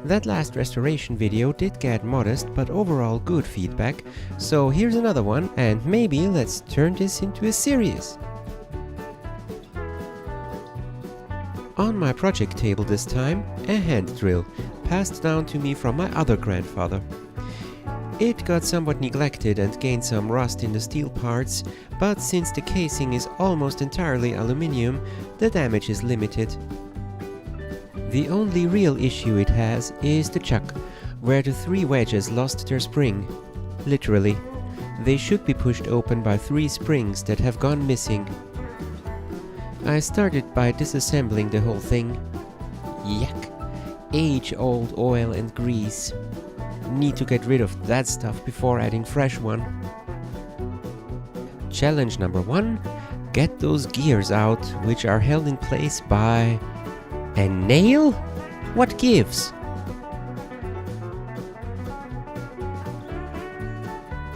That last restoration video did get modest but overall good feedback, so here's another one, and maybe let's turn this into a series. On my project table this time, a hand drill, passed down to me from my other grandfather. It got somewhat neglected and gained some rust in the steel parts, but since the casing is almost entirely aluminium, the damage is limited. The only real issue it has is the chuck, where the 3 wedges lost their spring. Literally. They should be pushed open by 3 springs that have gone missing. I started by disassembling the whole thing. Yuck. Age-old oil and grease. Need to get rid of that stuff before adding fresh one. Challenge number 1. Get those gears out, which are held in place by... a nail? What gives?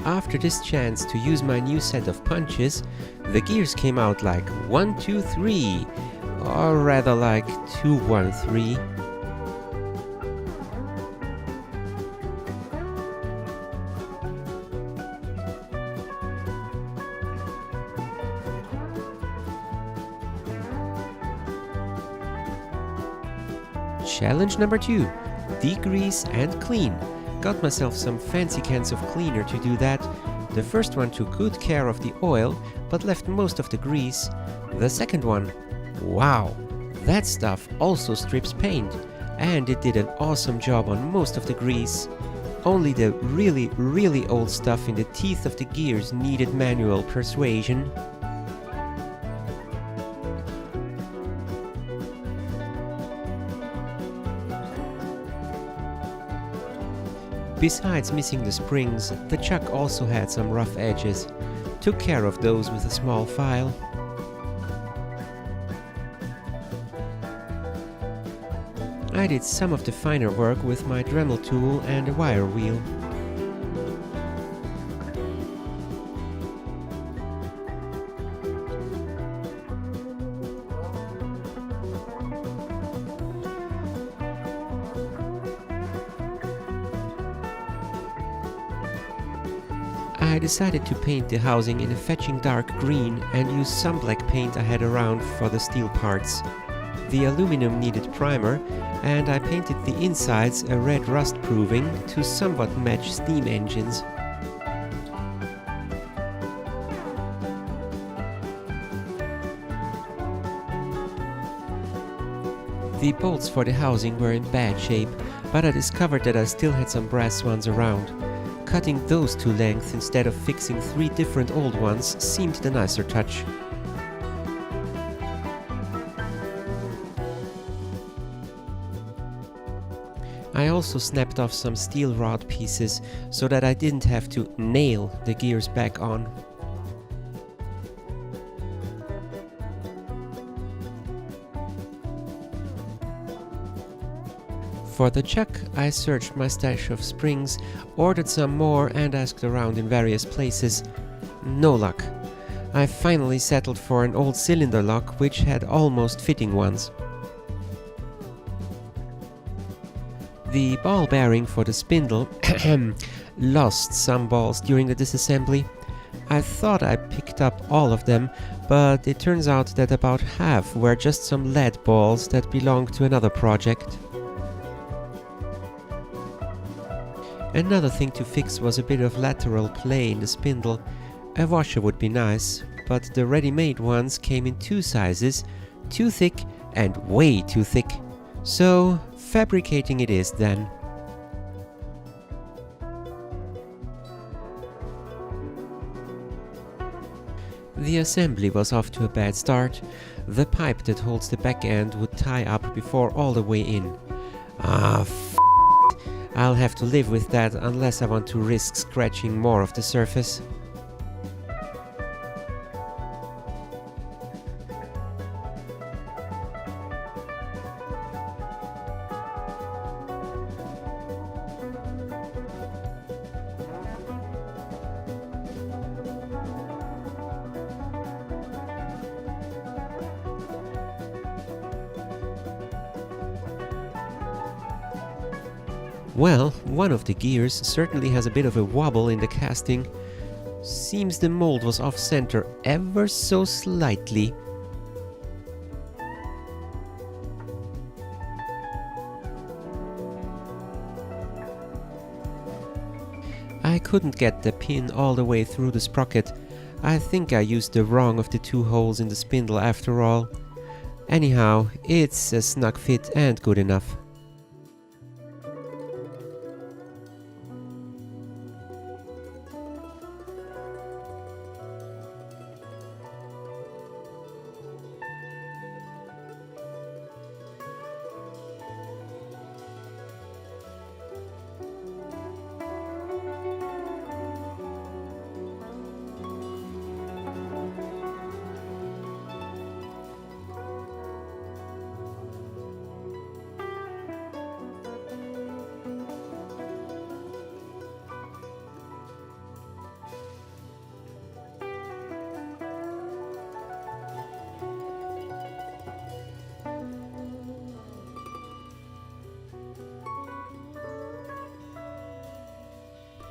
After this chance to use my new set of punches, the gears came out like 1, 2, 3, or rather like 2, 1, 3. Challenge number 2. Degrease and clean. Got myself some fancy cans of cleaner to do that. The first one took good care of the oil, but left most of the grease. The second one, wow, that stuff also strips paint, and it did an awesome job on most of the grease. Only the really old stuff in the teeth of the gears needed manual persuasion. Besides missing the springs, the chuck also had some rough edges. Took care of those with a small file. I did some of the finer work with my Dremel tool and a wire wheel. I decided to paint the housing in a fetching dark green and use some black paint I had around for the steel parts. The aluminum needed primer, and I painted the insides a red rust proving to somewhat match steam engines. The bolts for the housing were in bad shape, but I discovered that I still had some brass ones around. Cutting those to length instead of fixing 3 different old ones seemed the nicer touch. I also snapped off some steel rod pieces so that I didn't have to nail the gears back on. For the chuck, I searched my stash of springs, ordered some more and asked around in various places. No luck. I finally settled for an old cylinder lock which had almost fitting ones. The ball bearing for the spindle lost some balls during the disassembly. I thought I picked up all of them, but it turns out that about half were just some lead balls that belonged to another project. Another thing to fix was a bit of lateral play in the spindle. A washer would be nice, but the ready-made ones came in 2 sizes, too thick and way too thick. So, fabricating it is then. The assembly was off to a bad start. The pipe that holds the back end would tie up before all the way in. I'll have to live with that unless I want to risk scratching more of the surface. Well, one of the gears certainly has a bit of a wobble in the casting. Seems the mold was off-center ever so slightly. I couldn't get the pin all the way through the sprocket. I think I used the wrong of the two holes in the spindle after all. Anyhow, it's a snug fit and good enough.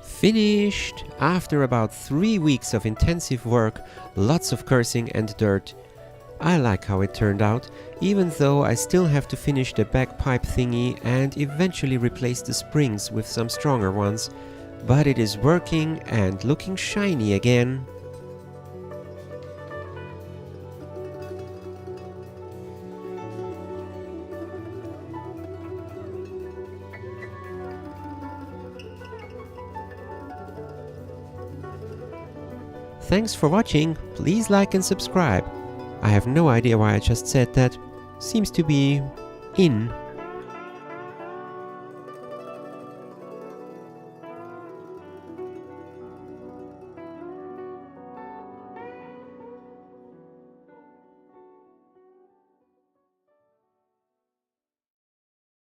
Finished! After about 3 weeks of intensive work, lots of cursing and dirt. I like how it turned out, even though I still have to finish the bagpipe thingy and eventually replace the springs with some stronger ones. But it is working and looking shiny again. Thanks for watching, please like and subscribe. I have no idea why I just said that. Seems to be in.